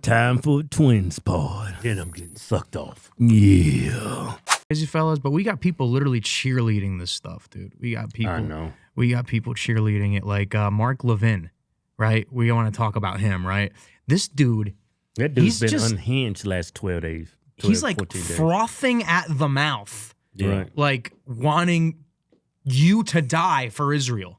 Time for a twins pod. Then I'm getting sucked off. Yeah. Crazy fellas, but we got people literally cheerleading this stuff, dude. We got people. I know. We got people cheerleading it, like Mark Levin, right? We want to talk about him, right? This dude, That dude's he's been just unhinged last 12 days. he's like 14 days. frothing at the mouth, Yeah. like wanting you to die for Israel.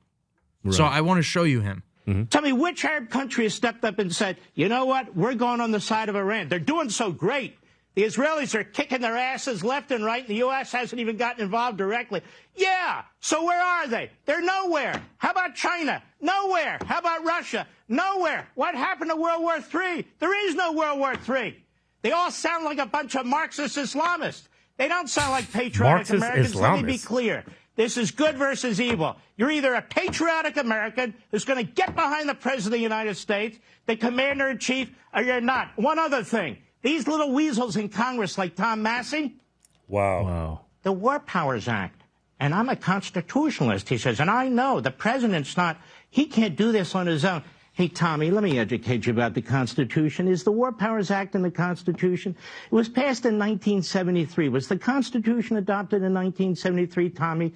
Right. So I want to show you him. Tell me which Arab country has stepped up and said, you know what, we're going on the side of Iran. They're doing so great. The Israelis are kicking their asses left and right. The U.S. hasn't even gotten involved directly. Yeah, so where are they? They're nowhere. How about China? Nowhere. How about Russia? Nowhere. What happened to World War III? There is no World War III. They all sound like a bunch of Marxist Islamists. They don't sound like patriotic Marxist Americans. Let me be Islamists. clear. This is good versus evil. You're either a patriotic American who's going to get behind the President of the United States, the Commander-in-Chief, or you're not. One other thing. These little weasels in Congress like Tom Massey, Wow. the War Powers Act, and I'm a constitutionalist, he says, and I know the president's not, he can't do this on his own. Hey, Tommy, let me educate you about the Constitution. Is the War Powers Act in the Constitution? It was passed in 1973. Was the Constitution adopted in 1973, Tommy?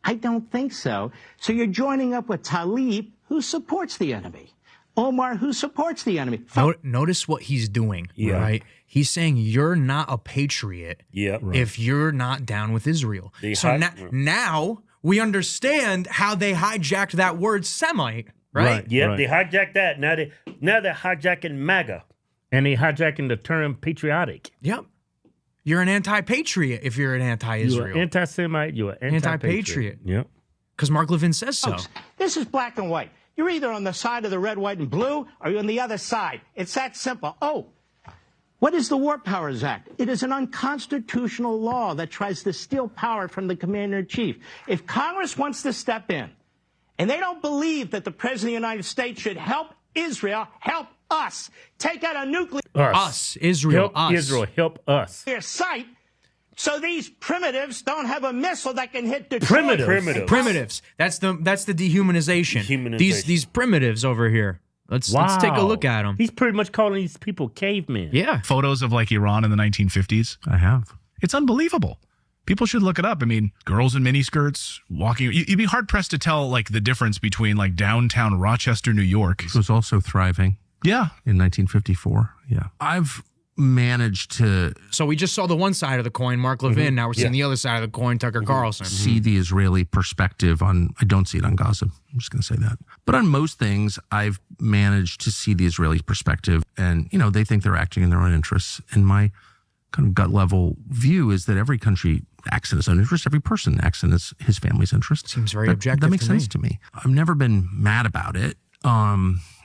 I don't think so. So you're joining up with Talib, who supports the enemy. Omar, who supports the enemy. Notice what he's doing, Yeah. right? He's saying you're not a patriot Yeah. if you're not down with Israel. They So now we understand how they hijacked that word Semite, right? Yeah, Right. they hijacked that. Now they're hijacking MAGA. And they hijacking the term patriotic. Yep. You're an anti-patriot if you're an You're anti-Israel. an anti-Semite. You're an Anti-patriot. Yep. Because Mark Levin says so. Folks, this is black and white. You're either on the side of the red, white, and blue, or you're on the other side. It's that simple. Oh, what is the War Powers Act? It is an unconstitutional law that tries to steal power from the Commander-in-Chief. If Congress wants to step in, and they don't believe that the President of the United States should help Israel, help us, take out a nuclear Us, Israel, Help us. Israel. Help us. site, so these primitives don't have a missile that can hit Detroit. Primitives. That's the dehumanization. Dehumanization. These primitives over here. Let's take a look at them. He's pretty much calling these people cavemen. Yeah. Photos of like Iran in the 1950s? I have. It's unbelievable. People should look it up. I mean, girls in miniskirts walking. You'd be hard pressed to tell like the difference between like downtown Rochester, New York. It was also thriving Yeah. in 1954. Yeah. I've managed to So we just saw the one side of the coin, Mark Levin. Now we're seeing the other side of the coin, Tucker Carlson. see the Israeli perspective on, I don't see it on Gaza. I'm just going to say that. But on most things, I've managed to see the Israeli perspective. And, you know, they think they're acting in their own interests. And my kind of gut level view is that every country acts in its own interest. Every person acts in his family's interest. Seems very That- objective That makes to me. sense to me. I've never been mad about it.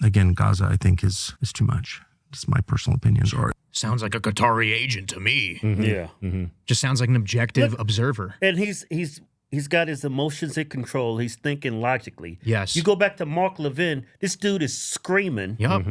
Again, Gaza, I think, is too much. It's my personal opinion. Sorry. Sounds like a Qatari agent to me. Yeah. Just sounds like an objective observer. And he's got his emotions in control. He's thinking logically. Yes. You go back to Mark Levin. This dude is screaming. Yup.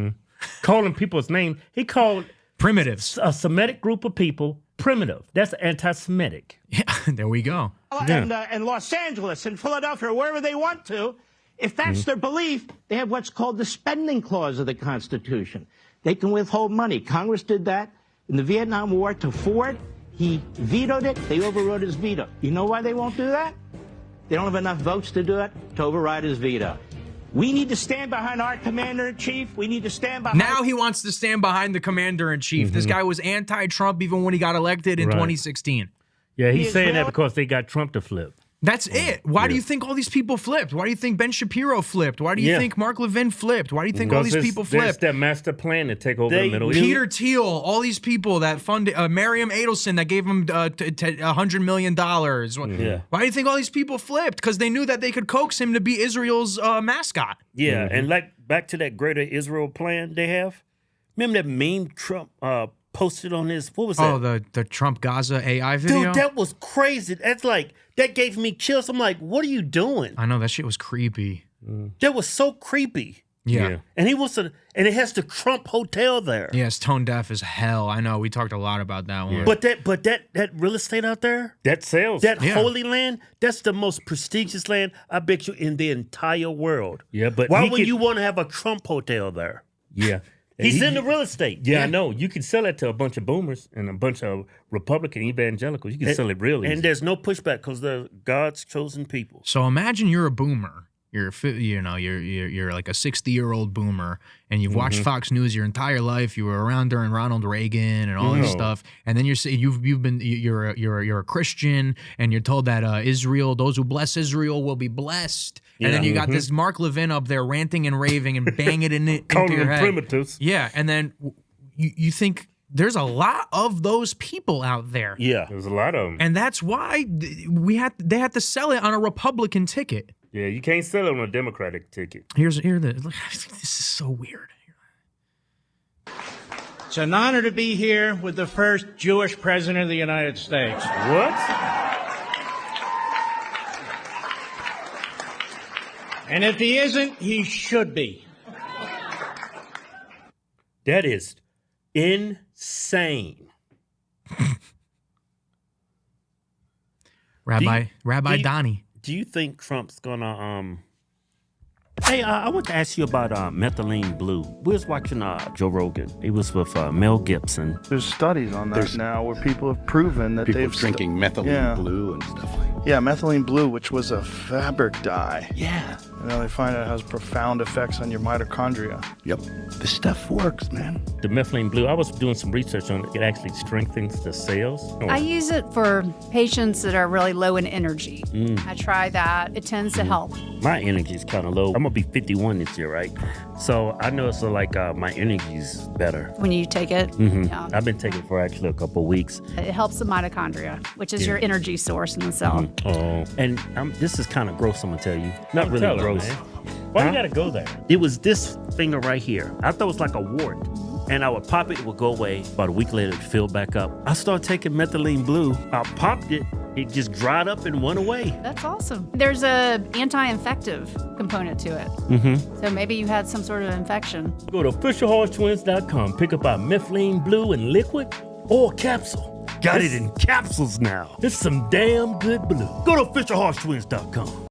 Calling people's name. He called Primitives. a Semitic group of people primitive. That's anti-Semitic. Yeah, there we go. and Los Angeles and Philadelphia, or wherever they want to, if that's their belief, they have what's called the spending clause of the Constitution. They can withhold money. Congress did that in the Vietnam War to Ford. He vetoed it. They overrode his veto. You know why they won't do that? They don't have enough votes to do it, to override his veto. We need to stand behind our Commander-in-Chief. We need to stand behind... Now he wants to stand behind the Commander-in-Chief. This guy was anti-Trump even when he got elected in Right. 2016. Yeah, he's The saying that Israeli- because they got Trump to flip. That's it. Why do you think all these people flipped? Why do you think Ben Shapiro flipped? Why do you Yeah. think Mark Levin flipped? Why do you think all these people There's flipped? that master plan to take over They the Middle East. Peter Thiel, all these people that funded Miriam Adelson that gave him $100 million. Yeah. Why do you think all these people flipped? Because they knew that they could coax him to be Israel's mascot. Yeah. And like back to that Greater Israel plan they have. Remember that meme Trump posted on his, what was that? Oh, the Trump Gaza AI video? Dude, that was crazy. That's like, that gave me chills. I'm like, what are you doing? I know, that shit was creepy. That was so creepy. Yeah. And he wants to, and it has the Trump Hotel there. Yeah, it's tone deaf as hell. I know. We talked a lot about that one. But that real estate out there, That sells. that Yeah. Holy Land, that's the most prestigious land, I bet you, in the entire world. Yeah, but Why he would could- you want to have a Trump Hotel there? Yeah. He's in the real estate. Yeah, I know. You can sell it to a bunch of boomers and a bunch of Republican evangelicals. You can sell it real easy. And there's no pushback because they're God's chosen people. So imagine you're a boomer. You're like a 60-year-old boomer, and you've watched Fox News your entire life. You were around during Ronald Reagan and all this stuff, and then you're a Christian, and you're told that Israel, those who bless Israel will be blessed, and then you got this Mark Levin up there ranting and raving and banging into your head. Primitives. Yeah, and then you think there's a lot of those people out there. Yeah. There's a lot of them. And that's why they had to sell it on a Republican ticket. Yeah, you can't sell it on a Democratic ticket. This is so weird. It's an honor to be here with the first Jewish president of the United States. What? And if he isn't, he should be. That is insane. Rabbi Donnie. Do you think Trump's gonna Hey, I want to ask you about methylene blue. We was watching Joe Rogan. He was with Mel Gibson. There's studies on that now where people have proven that People they've drinking methylene blue and stuff like that. Yeah, methylene blue, which was a fabric dye. Yeah. And now they find out it has profound effects on your mitochondria. Yep. This stuff works, man. The methylene blue, I was doing some research on it. It actually strengthens the cells. I use it for patients that are really low in energy. I try that. It tends to help. My energy is kind of low. I'm gonna be 51 this year, right? So I know it's like my energy's better. When you take it, yeah. I've been taking it for actually a couple of weeks. It helps the mitochondria, which is your energy source in the cell. Oh. And this is kind of gross, I'm gonna tell you. Not really Tell her, gross. man. Why you gotta go there? It was this finger right here. I thought it was like a wart. And I would pop it, it would go away. About a week later, it would fill back up. I started taking methylene blue. I popped it. It just dried up and went away. That's awesome. There's a anti-infective component to it. So maybe you had some sort of infection. Go to FisherHorseTwins.com. Pick up our methylene blue in liquid or capsule. Got it in capsules now. It's some damn good blue. Go to FisherHorseTwins.com.